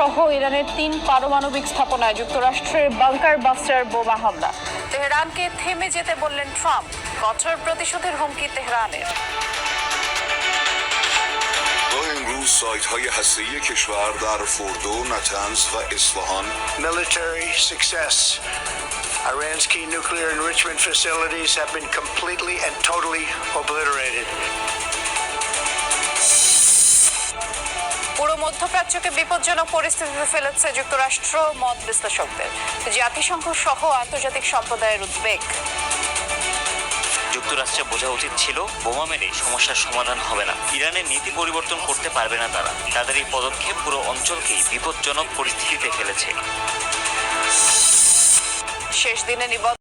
সহ ইরানের 3 পারমাণবিক স্থাপনায় যুক্তরাষ্ট্রের বাংকার বাস্টার বোমা হামলা। তেহরানকে থেমে যেতে বললেন ট্রাম্প। কঠোর প্রতিশোধের হুমকি তেহরানের। امروز سایت‌های هسته‌ای کشور در فوردو، نتنز و اصفهان military success. Iran's key nuclear enrichment facilities have been completely and totally obliterated. পুরো মধ্যপ্রাচ্যকে বিপজ্জনক পরিস্থিতিতে ফেলেছে যুক্তরাষ্ট্র, মত বিশ্লেষকদের। জাতিসংঘ সহ আন্তর্জাতিক সম্প্রদায়ের উদ্বেগ। যুক্তরাষ্ট্রের বোঝা উচিত ছিল বোমা মেরে সমস্যার সমাধান হবে না। ইরানের নীতি পরিবর্তন করতে পারবে না তারা। তাদের এই পদক্ষেপ পুরো অঞ্চলকেই বিপজ্জনক পরিস্থিতিতে ফেলেছে। শেষ দিনে নিবন্ধ